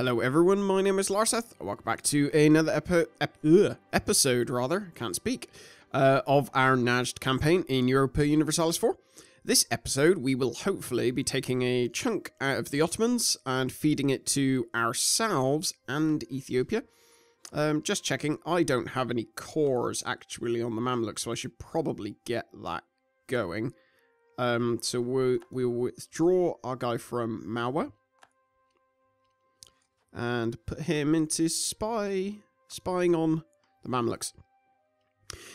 Hello everyone, my name is Larseth. Welcome back to another episode, can't speak, of our Najd campaign in Europa Universalis 4. This episode, we will hopefully be taking a chunk out of the Ottomans and feeding it to ourselves and Ethiopia. Just checking, I don't have any cores actually on the Mamluks, so I should probably get that going. So we'll withdraw our guy from Malwa and put him into spying on the Mamluks.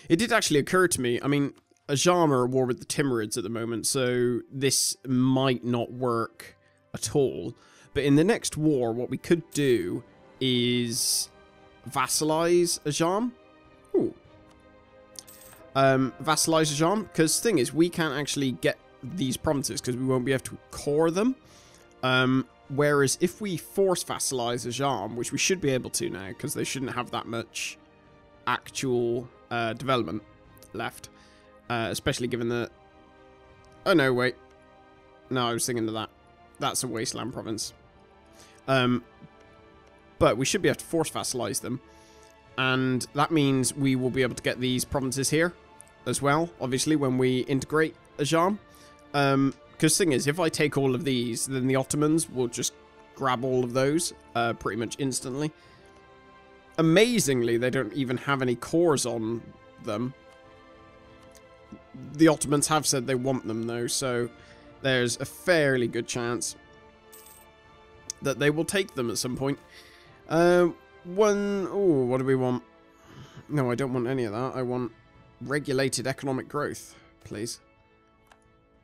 It did actually occur to me, I mean, Ajam are at war with the Timurids at the moment, so this might not work at all. But in the next war, what we could do is vassalize Ajam. Ooh. Vassalize Ajam, because the thing is, we can't actually get these provinces because we won't be able to core them. Whereas if we force vassalize Ajam, which we should be able to now, because they shouldn't have that much actual development left, especially given that... Oh no, wait. No, I was thinking of that. That's a wasteland province. But we should be able to force vassalize them, and that means we will be able to get these provinces here as well, obviously, when we integrate Ajam. Because the thing is, if I take all of these, then the Ottomans will just grab all of those pretty much instantly. Amazingly, they don't even have any cores on them. The Ottomans have said they want them, though, so there's a fairly good chance that they will take them at some point. Oh, what do we want? No, I don't want any of that. I want regulated economic growth, please.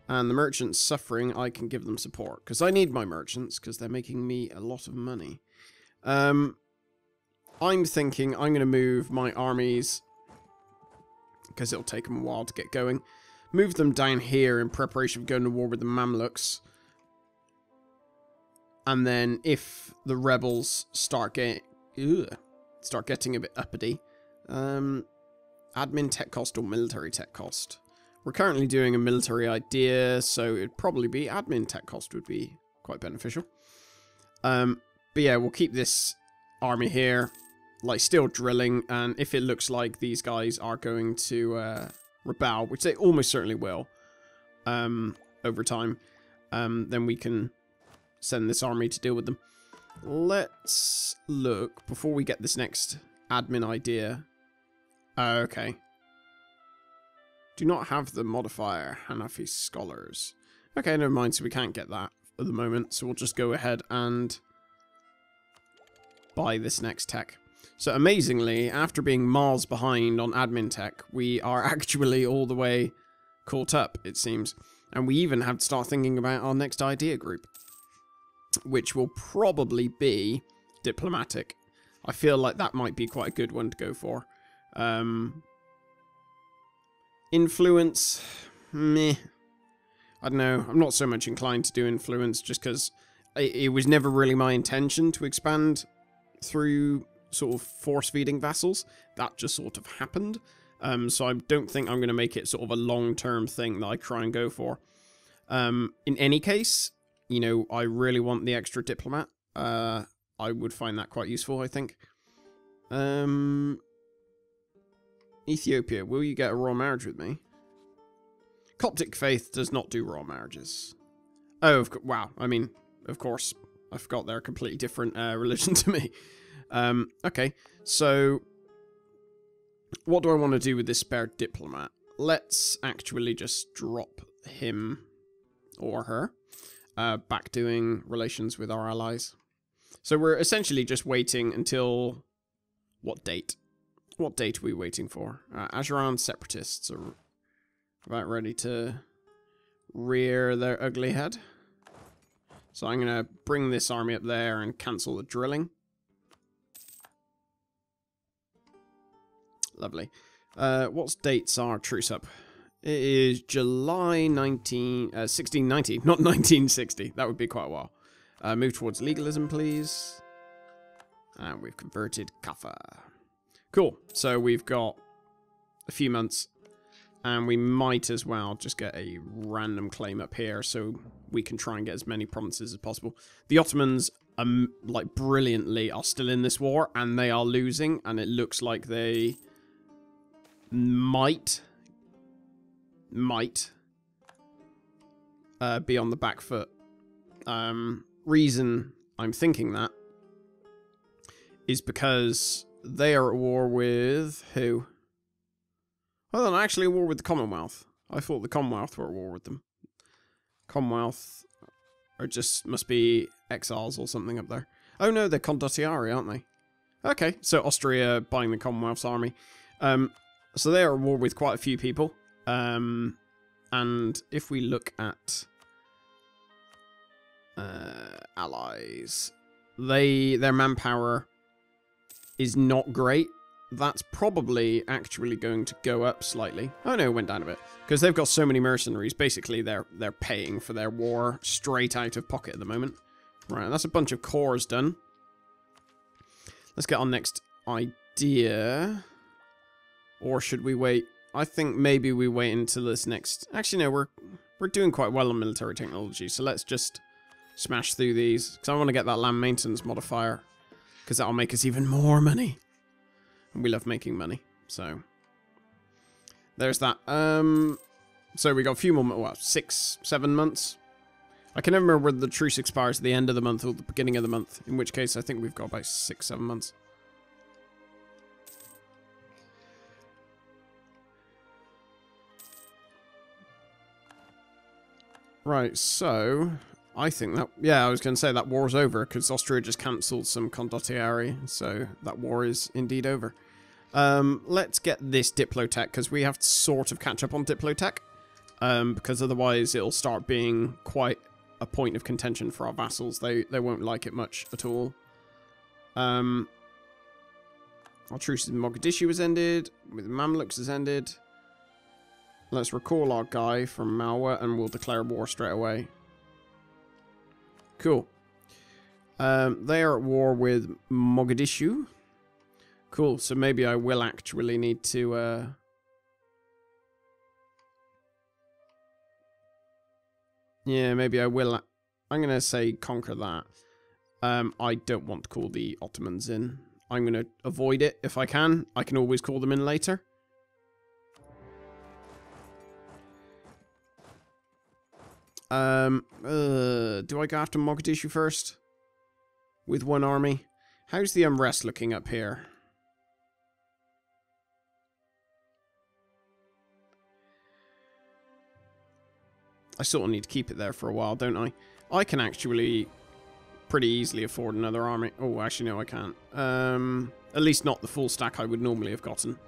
And the merchants suffering, I can give them support. Because I need my merchants, because they're making me a lot of money. I'm thinking I'm going to move my armies, because it'll take them a while to get going. Move them down here in preparation of going to war with the Mamluks. And then if the rebels start getting a bit uppity, admin tech cost or military tech cost. We're currently doing a military idea, so it'd probably be admin tech cost would be quite beneficial. But yeah, we'll keep this army here, like still drilling, and if it looks like these guys are going to rebel, which they almost certainly will, over time, then we can send this army to deal with them. Let's look, before we get this next admin idea. Okay. Do not have the modifier Hanafi Scholars. Okay, never mind, so we can't get that at the moment, so we'll just go ahead and buy this next tech. So amazingly, after being miles behind on admin tech, we are actually all the way caught up, it seems. And we even have to start thinking about our next idea group, which will probably be diplomatic. I feel like that might be quite a good one to go for. Influence, meh. I don't know. I'm not so much inclined to do influence just because it was never really my intention to expand through sort of force-feeding vassals. That just sort of happened. So I don't think I'm going to make it sort of a long-term thing that I try and go for. In any case, you know, I really want the extra diplomat. I would find that quite useful, I think. Ethiopia, will you get a royal marriage with me? Coptic faith does not do royal marriages. Oh, wow. I mean, of course. I forgot they're a completely different religion to me. Okay, so what do I want to do with this spare diplomat? Let's actually just drop him or her back doing relations with our allies. So we're essentially just waiting until... What date? What date are we waiting for? Ajuran separatists are about ready to rear their ugly head. So I'm going to bring this army up there and cancel the drilling. Lovely. What dates are truce up? It is July 1690, not 1960. That would be quite a while. Move towards legalism, please. And we've converted Kaffa. Cool. So we've got a few months, and we might as well just get a random claim up here so we can try and get as many provinces as possible. The Ottomans like brilliantly are still in this war, and they are losing, and it looks like they might be on the back foot. Reason I'm thinking that is because they are at war with who? Oh, they're actually at war with the Commonwealth. I thought the Commonwealth were at war with them. Commonwealth or just must be exiles or something up there. Oh no, they're condottieri, aren't they? Okay, so Austria buying the Commonwealth's army. So they are at war with quite a few people. And if we look at allies, their manpower is not great. That's probably actually going to go up slightly. Oh no, it went down a bit. Because they've got so many mercenaries, basically they're paying for their war straight out of pocket at the moment. Right, that's a bunch of cores done. Let's get our next idea. Or should we wait? I think maybe we wait until this next... Actually, no, we're doing quite well on military technology, so let's just smash through these. Because I want to get that land maintenance modifier. Because that'll make us even more money. And we love making money, so... There's that. So we got a few more... What, 6, 7 months? I can never remember whether the truce expires at the end of the month or the beginning of the month. In which case, I think we've got about 6, 7 months. Right, so... I think that... Yeah, I was going to say that war's over, because Austria just cancelled some condottieri, so that war is indeed over. Let's get this Diplotech, because we have to sort of catch up on Diplotech, because otherwise it'll start being quite a point of contention for our vassals. They won't like it much at all. Our truce in Mogadishu has ended, with Mamluks has ended. Let's recall our guy from Malwa, and we'll declare war straight away. Cool. They are at war with Mogadishu. Cool, so maybe I will actually need to... Yeah, maybe I will... I'm going to say conquer that. I don't want to call the Ottomans in. I'm going to avoid it if I can. I can always call them in later. Do I go after Mogadishu first? With one army? How's the unrest looking up here? I sort of need to keep it there for a while, don't I? I can actually pretty easily afford another army. Oh, actually, no, I can't. At least not the full stack I would normally have gotten.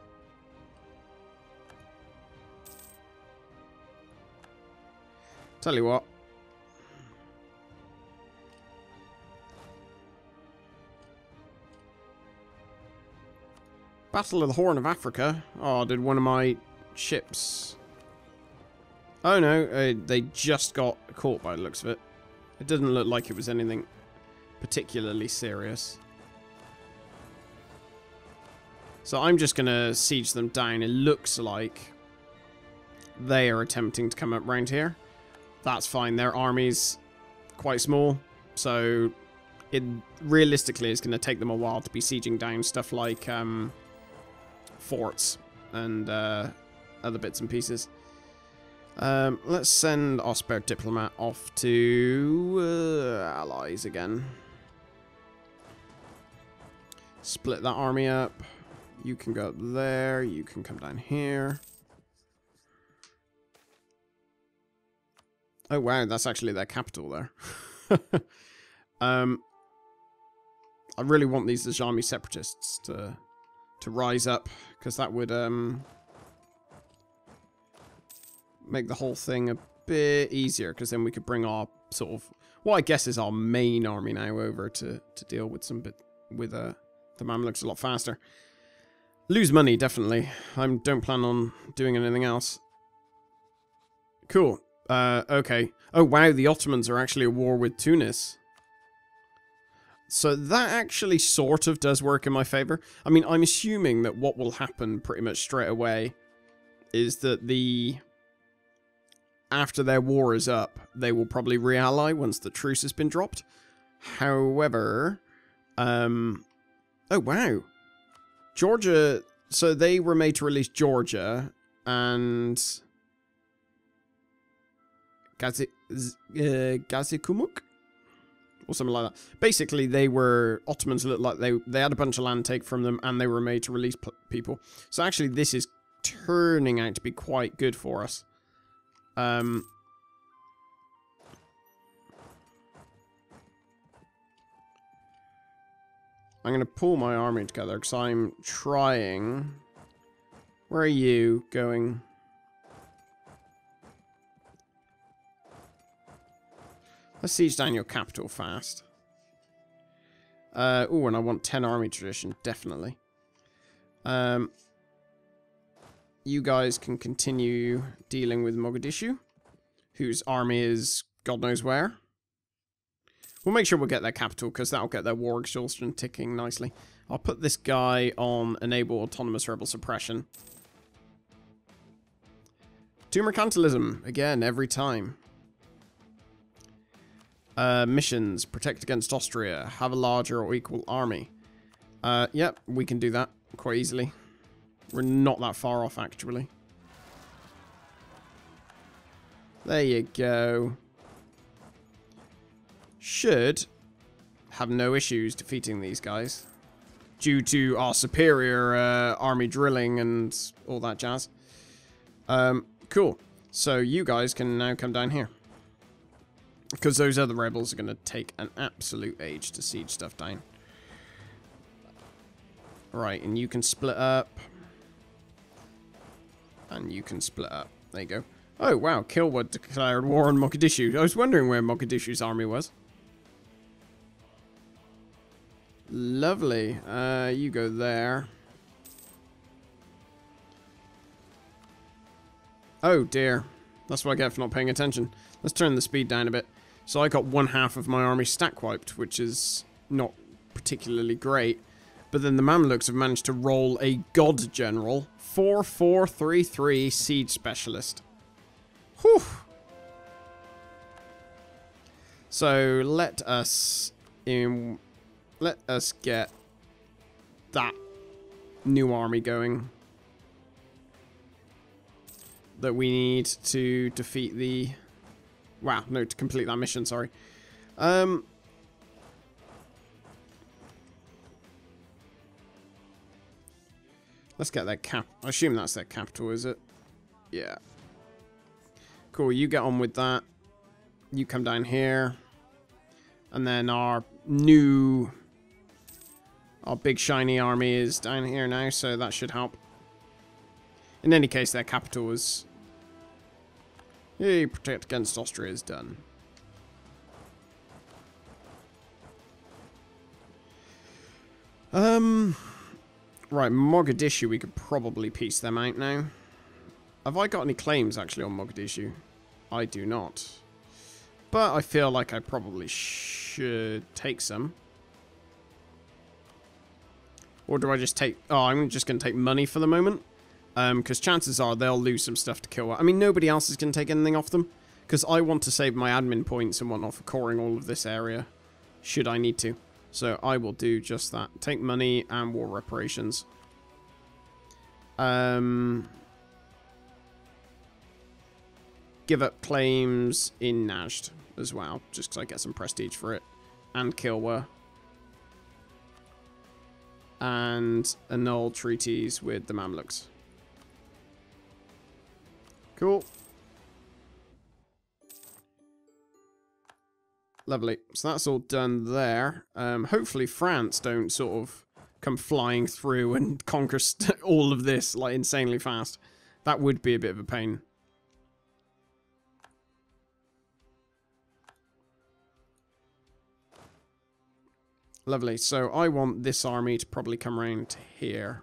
Tell you what. Battle of the Horn of Africa. Oh, did one of my ships... Oh no, they just got caught by the looks of it. It doesn't look like it was anything particularly serious. So I'm just going to siege them down. It looks like they are attempting to come up round here. That's fine. Their army's quite small. So it realistically is going to take them a while to be sieging down stuff like forts and other bits and pieces. Let's send our spare diplomat off to allies again. Split that army up. You can go up there. You can come down here. Oh wow, that's actually their capital there. I really want these Ajami separatists to rise up, because that would make the whole thing a bit easier, because then we could bring our sort of what I guess is our main army now over to deal with some bit with the Mamluks a lot faster. Lose money, definitely. I don't plan on doing anything else. Cool. Okay. Oh wow, the Ottomans are actually at war with Tunis. So that actually sort of does work in my favor. I mean, I'm assuming that what will happen pretty much straight away is that after their war is up, they will probably re-ally once the truce has been dropped. However, oh wow, Georgia. So they were made to release Georgia and Gazikumuk or something like that. Basically, they were Ottomans. Looked like they had a bunch of land take from them, and they were made to release people. So actually, this is turning out to be quite good for us. I'm going to pull my army together because I'm trying. Where are you going? Let's siege down your capital fast. Oh, and I want 10 army tradition, definitely. You guys can continue dealing with Mogadishu, whose army is God knows where. We'll make sure we'll get their capital, because that'll get their war exhaustion ticking nicely. I'll put this guy on enable autonomous rebel suppression. To mercantilism, again, every time. Missions, protect against Austria, have a larger or equal army. Yep, we can do that quite easily. We're not that far off, actually. There you go. Should have no issues defeating these guys due to our superior army drilling and all that jazz. Cool. So you guys can now come down here, because those other rebels are going to take an absolute age to siege stuff down. Right, and you can split up. And you can split up. There you go. Oh, wow. Kilwood declared war on Mogadishu. I was wondering where Mogadishu's army was. Lovely. You go there. Oh, dear. That's what I get for not paying attention. Let's turn the speed down a bit. So I got 1/2 of my army stack wiped, which is not particularly great. But then the Mamluks have managed to roll a god general. 4-4-3-3 siege specialist. Whew. So let us get that new army going that we need to defeat the... Wow, no, to complete that mission, sorry. Let's get their cap... I assume that's their capital, is it? Yeah. Cool, you get on with that. You come down here. And then our new... Our big shiny army is down here now, so that should help. In any case, their capital is... Yay, protect against Austria is done. Right, Mogadishu, we could probably piece them out now. Have I got any claims, actually, on Mogadishu? I do not. But I feel like I probably should take some. Or do I just take... Oh, I'm just going to take money for the moment. Because chances are they'll lose some stuff to kill. I mean, nobody else is going to take anything off them. Because I want to save my admin points and whatnot for coring all of this area. Should I need to. So I will do just that. Take money and war reparations. Give up claims in Najd as well. Just because I get some prestige for it. And Kilwa. And annul treaties with the Mamluks. Cool. Lovely. So that's all done there. Hopefully France don't sort of come flying through and conquer all of this like insanely fast. That would be a bit of a pain. Lovely. So I want this army to probably come around to here.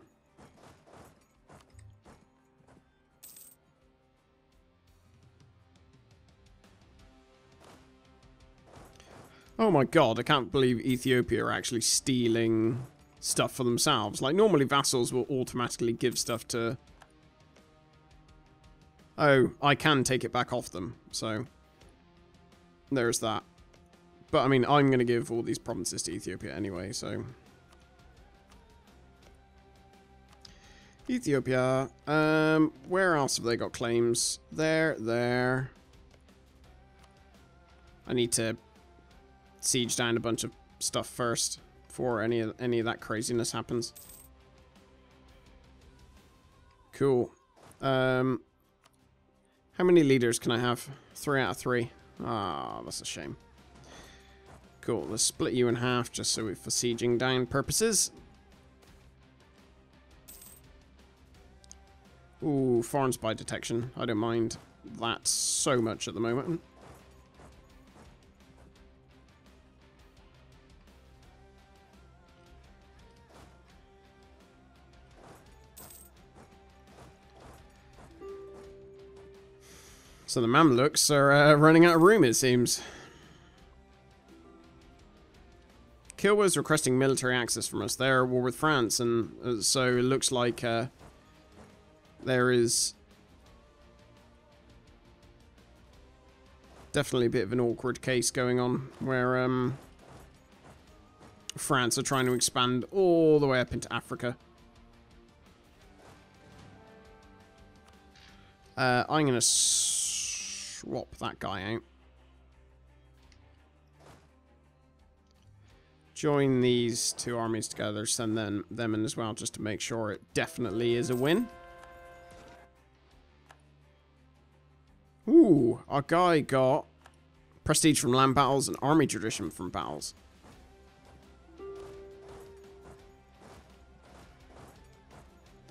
Oh my god, I can't believe Ethiopia are actually stealing stuff for themselves. Like, normally vassals will automatically give stuff to... Oh, I can take it back off them, so... There's that. But, I mean, I'm going to give all these provinces to Ethiopia anyway, so... Ethiopia. Where else have they got claims? There. I need to siege down a bunch of stuff first before any of that craziness happens. Cool. How many leaders can I have? 3 out of 3. Ah, that's a shame. Cool. Let's split you in half just so for sieging down purposes. Ooh, foreign spy detection. I don't mind that so much at the moment. So the Mamluks are running out of room, it seems. Kilwa's requesting military access from us. They're at war with France, and so it looks like there is definitely a bit of an awkward case going on where France are trying to expand all the way up into Africa. I'm going to swap that guy out. Join these two armies together, send them in as well, just to make sure it definitely is a win. Ooh, our guy got prestige from land battles and army tradition from battles.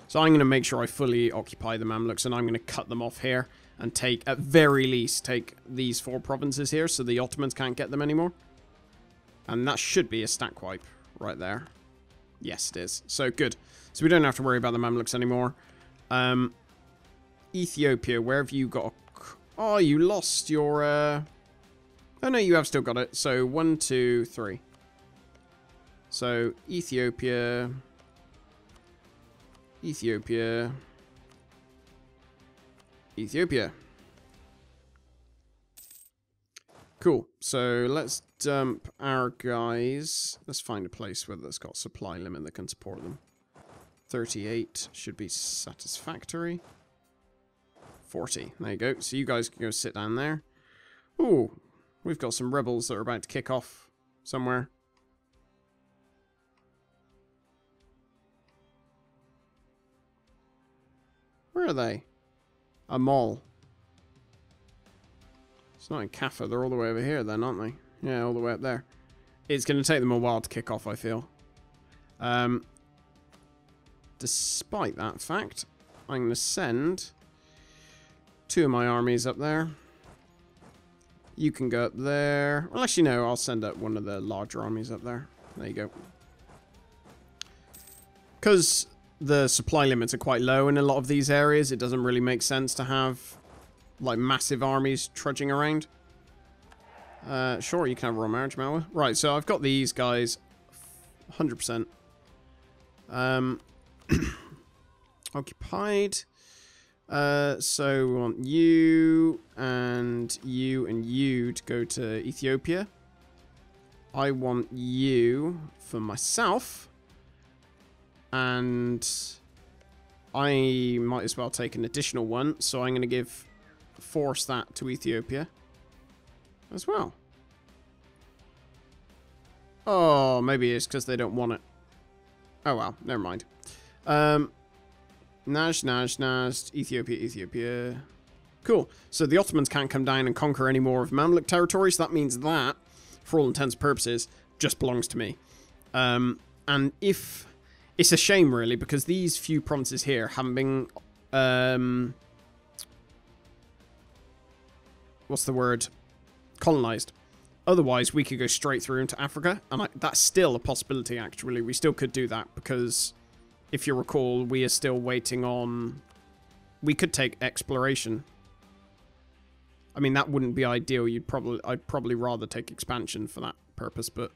So I'm going to make sure I fully occupy the Mamluks, and I'm going to cut them off here and take, at very least, take these 4 provinces here so the Ottomans can't get them anymore. And that should be a stack wipe right there. Yes, it is. So, good. So we don't have to worry about the Mamluks anymore. Ethiopia, where have you got... Oh, you lost your... Oh, no, you have still got it. So, 1, 2, 3. So, Ethiopia... Ethiopia. Cool. So let's dump our guys. Let's find a place where that's got supply limit that can support them. 38 should be satisfactory. 40. There you go. So you guys can go sit down there. Ooh. We've got some rebels that are about to kick off somewhere. Where are they? Amal. It's not in Kaffa. They're all the way over here then, aren't they? Yeah, all the way up there. It's going to take them a while to kick off, I feel. Despite that fact, I'm going to send 2 of my armies up there. You can go up there. Well, actually, no. I'll send up one of the larger armies up there. There you go. Because... the supply limits are quite low in a lot of these areas. It doesn't really make sense to have, like, massive armies trudging around. Sure, you can have a royal marriage, Malwa. Right, so I've got these guys 100%. Occupied. So we want you and you to go to Ethiopia. I want you for myself. And I might as well take an additional one, so I'm going to force that to Ethiopia as well. Oh, maybe it's because they don't want it. Oh well, never mind. Najd, Ethiopia. Cool. So the Ottomans can't come down and conquer any more of Mamluk territory, so that means that, for all intents and purposes, just belongs to me. And if... It's a shame, really, because these few provinces here haven't been... what's the word? Colonized. Otherwise, we could go straight through into Africa, and that's still a possibility, actually. We still could do that, because, if you recall, we are still waiting on... We could take exploration. I mean, that wouldn't be ideal. I'd probably rather take expansion for that purpose, but...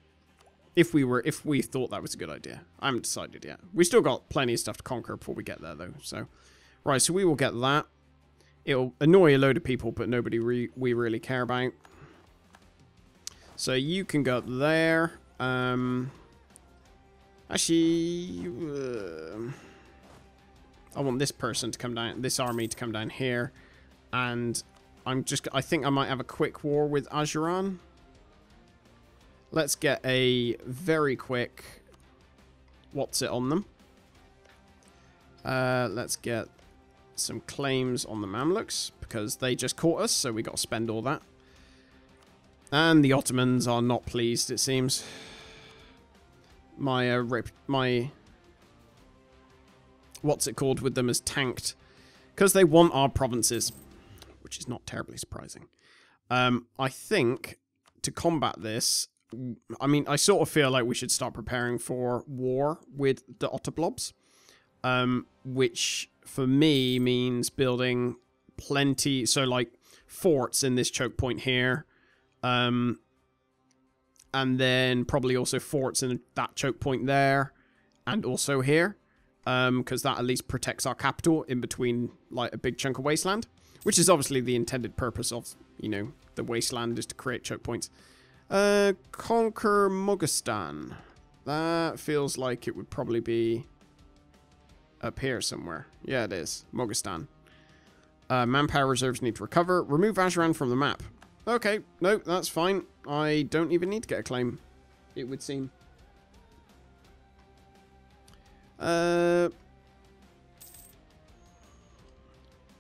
If we thought that was a good idea. I haven't decided yet. We still got plenty of stuff to conquer before we get there, though. So, right, so we will get that. It'll annoy a load of people, but nobody we really care about. So you can go up there. Actually, I want this person to come down, this army to come down here. And I think I might have a quick war with Ajuran. Let's get a very quick, what's it on them? Let's get some claims on the Mamluks, because they just caught us, so we got to spend all that. And the Ottomans are not pleased, it seems. My what's it called with them is tanked, because they want our provinces, which is not terribly surprising. I think to combat this, I mean, I sort of feel like we should start preparing for war with the Ottoblobs, which for me means building plenty, so like forts in this choke point here, and then probably also forts in that choke point there, and also here, because that at least protects our capital in between like a big chunk of wasteland, which is obviously the intended purpose of, you know, the wasteland is to create choke points. Conquer Moghstan. That feels like it would probably be up here somewhere. Yeah, it is. Moghstan. Manpower reserves need to recover. Remove Ajuran from the map. Okay, no, that's fine. I don't even need to get a claim, it would seem.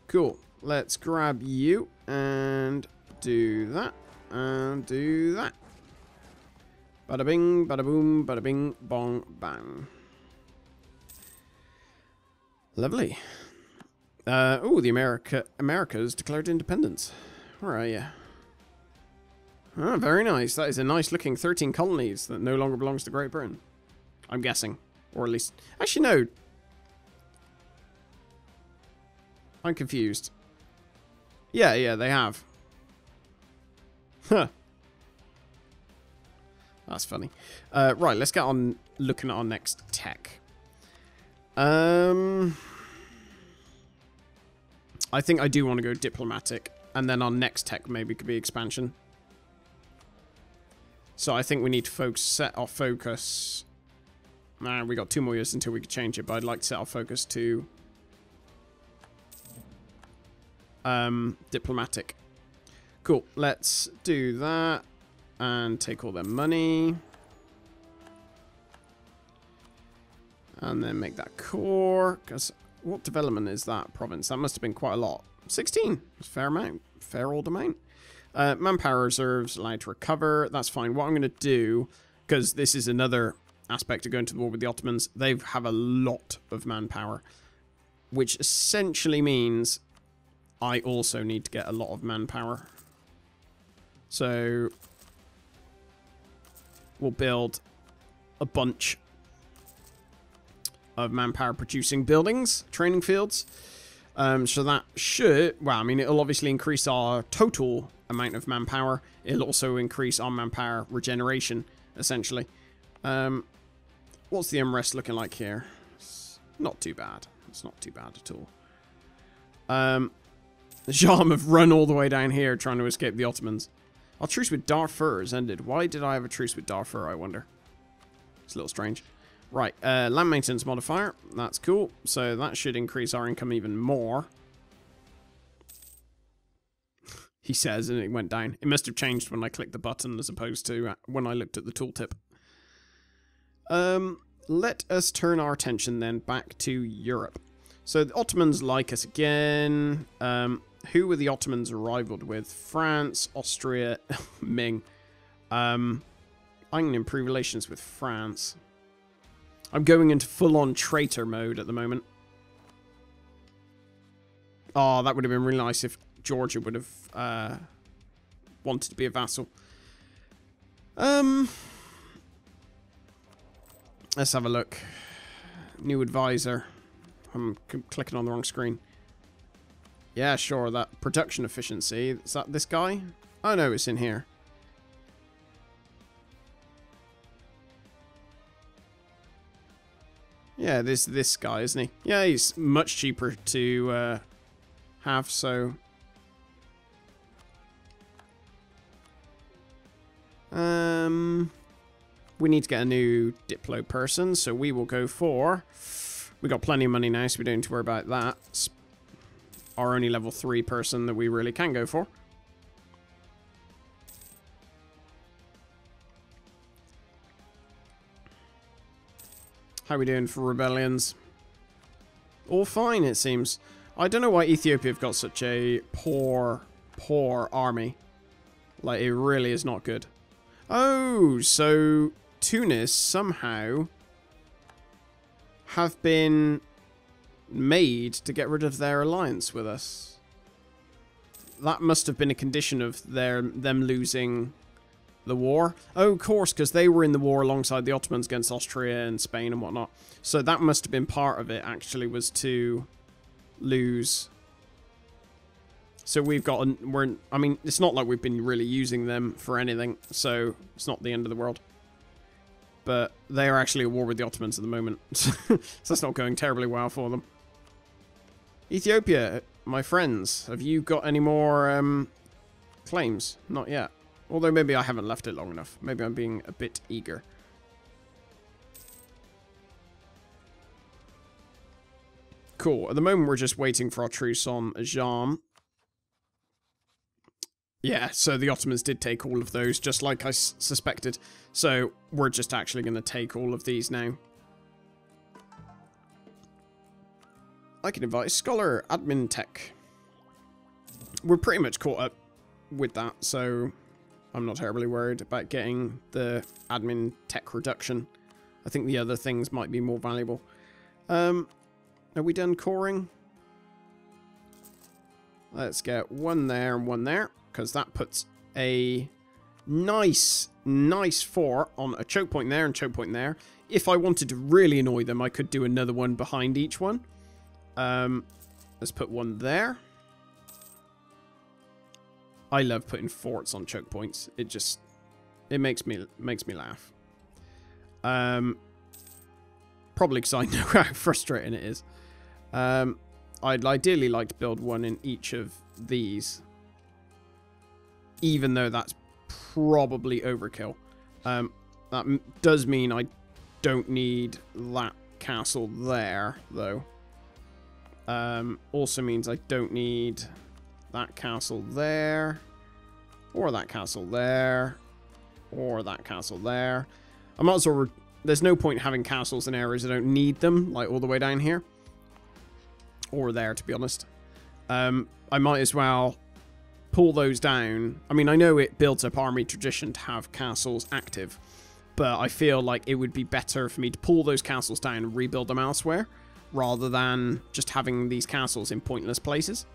Cool. Let's grab you and do that. And do that. Bada bing, bada boom, bada bing, bong, bang. Lovely. Oh, the Americas declared independence. Where are you? Oh, very nice. That is a nice looking 13 colonies that no longer belongs to Great Britain. I'm guessing. Or at least... Actually, no. I'm confused. Yeah, they have. Huh. That's funny. Right, let's get on looking at our next tech. I think I do want to go diplomatic. And then our next tech maybe could be expansion. So I think we need to set our focus. We got 2 more years until we could change it, but I'd like to set our focus to diplomatic. Cool. Let's do that and take all their money. And then make that core. Because what development is that province? That must have been quite a lot. 16. That's a fair amount. Fair old amount. Manpower reserves allowed to recover. That's fine. What I'm going to do, because this is another aspect of going to the war with the Ottomans, they have a lot of manpower, which essentially means I also need to get a lot of manpower. So we'll build a bunch of manpower producing buildings, training fields. So that should, well, I mean, it'll obviously increase our total amount of manpower. It'll also increase our manpower regeneration, essentially. What's the unrest looking like here? It's not too bad. It's not too bad at all. The Sham have run all the way down here trying to escape the Ottomans. Our truce with Darfur has ended. Why did I have a truce with Darfur, I wonder? It's a little strange. Right, land maintenance modifier. That's cool. So that should increase our income even more. He says, and it went down. It must have changed when I clicked the button as opposed to when I looked at the tooltip. Let us turn our attention then back to Europe. So the Ottomans like us again. Who were the Ottomans rivaled with? France, Austria, Ming. I'm going to improve relations with France. I'm going into full-on traitor mode at the moment. Oh, that would have been really nice if Georgia would have wanted to be a vassal. Let's have a look. New advisor. I'm clicking on the wrong screen. Yeah, sure, that production efficiency. Is that this guy? Oh no, it's in here. Yeah, this guy, isn't he? Yeah, he's much cheaper to have, so... We need to get a new Diplo person, so we will go for... We got plenty of money now, so we don't need to worry about that. It's our only level 3 person that we really can go for. How are we doing for rebellions? All fine, it seems. I don't know why Ethiopia have got such a poor army. Like, it really is not good. Oh, so Tunis somehow have been made to get rid of their alliance with us. That must have been a condition of them losing the war. Oh, of course, because they were in the war alongside the Ottomans against Austria and Spain and whatnot. So that must have been part of it, actually, was to lose. So we've got... I mean, it's not like we've been really using them for anything, so it's not the end of the world. But they are actually at war with the Ottomans at the moment. So that's not going terribly well for them. Ethiopia, my friends, have you got any more claims? Not yet. Although maybe I haven't left it long enough. Maybe I'm being a bit eager. Cool. At the moment, we're just waiting for our truce on Ajam. Yeah, so the Ottomans did take all of those, just like I suspected. So we're just actually going to take all of these now. I can invite a scholar, admin tech. We're pretty much caught up with that, so I'm not terribly worried about getting the admin tech reduction. I think the other things might be more valuable. Are we done coring? Let's get one there and one there, because that puts a nice fort on a choke point there and choke point there. If I wanted to really annoy them, I could do another one behind each one. Let's put one there. I love putting forts on choke points. It makes me laugh. Probably because I know how frustrating it is. I'd ideally like to build one in each of these, even though that's probably overkill. That does mean I don't need that castle there, though. Also means I don't need that castle there, or that castle there, or that castle there. I might as well... There's no point having castles in areas I don't need them, like all the way down here. Or there, to be honest. I might as well pull those down. I mean, I know it builds up army tradition to have castles active, but I feel like it would be better for me to pull those castles down and rebuild them elsewhere, rather than just having these castles in pointless places.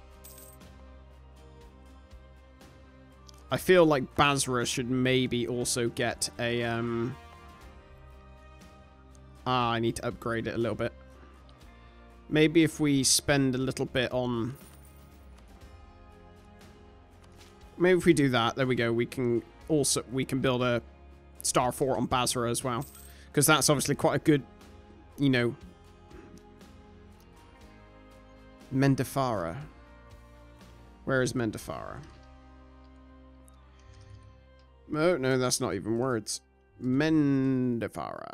I feel like Basra should maybe also get a... I need to upgrade it a little bit. Maybe if we spend a little bit on... Maybe if we do that, there we go. We can build a star fort on Basra as well. Because that's obviously quite a good, you know... Mendefara. Where is Mendefara? Oh, no, that's not even words. Mendefara.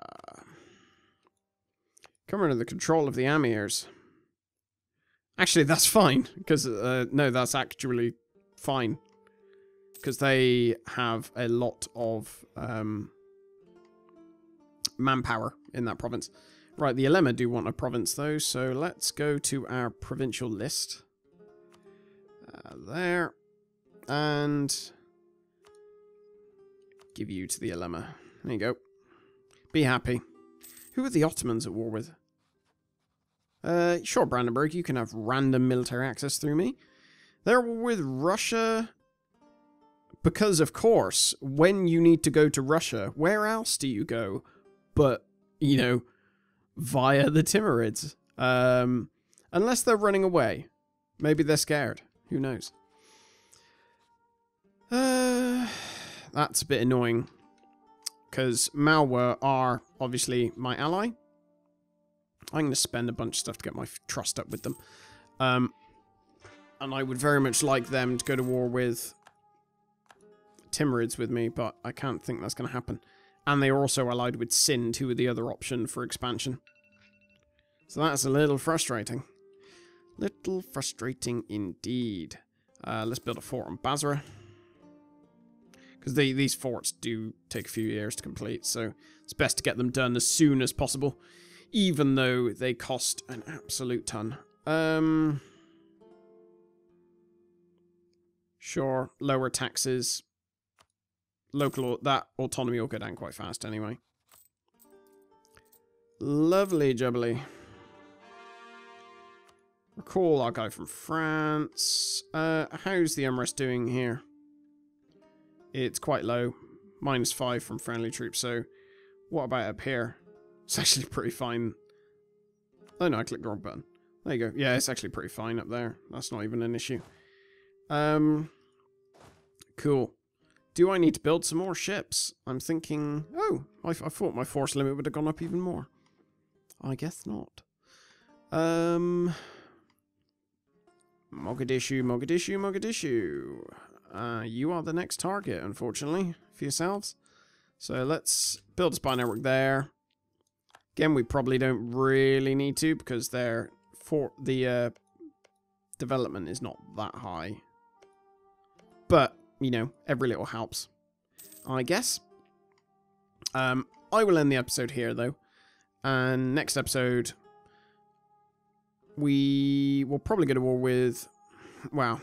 Come under the control of the Amirs. Actually, that's fine. Because, no, that's actually fine. Because they have a lot of manpower in that province. Right, the Elema do want a province, though. So let's go to our provincial list. There. And... give you to the Elema. There you go. Be happy. Who are the Ottomans at war with? Sure, Brandenburg. You can have random military access through me. They're at war with Russia. Because, of course, when you need to go to Russia, where else do you go? But, you know, via the Timurids. Unless they're running away. Maybe they're scared. Who knows? That's a bit annoying. Because Malwa are obviously my ally. I'm going to spend a bunch of stuff to get my trust up with them. And I would very much like them to go to war with Timurids with me, but I can't think that's going to happen. And they are also allied with Sin, who are the other option for expansion. So that's a little frustrating. Little frustrating indeed. Let's build a fort on Basra. Because these forts do take a few years to complete, so it's best to get them done as soon as possible, even though they cost an absolute ton. Sure, lower taxes. That autonomy will go down quite fast anyway. Lovely jubbly. Recall our guy from France. How's the Umrus doing here? It's quite low. -5 from friendly troops, so what about up here? It's actually pretty fine. Oh no, I clicked the wrong button. There you go. Yeah, it's actually pretty fine up there. That's not even an issue. Cool. Do I need to build some more ships? I'm thinking... Oh, I thought my force limit would have gone up even more. I guess not. Mogadishu, Mogadishu, Mogadishu. You are the next target, unfortunately, for yourselves. So let's build a spy network there. Again, we probably don't really need to because the development is not that high. But, you know, every little helps, I guess. I will end the episode here, though. And next episode, we will probably go to war with... Well...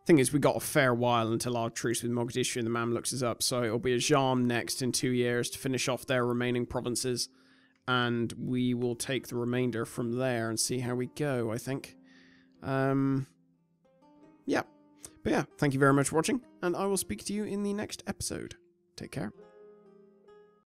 Thing is, we got a fair while until our truce with Mogadishu and the Mamluks is up, so it'll be Ajam next in 2 years to finish off their remaining provinces, and we will take the remainder from there and see how we go, I think. Yeah. But yeah, thank you very much for watching, and I will speak to you in the next episode. Take care.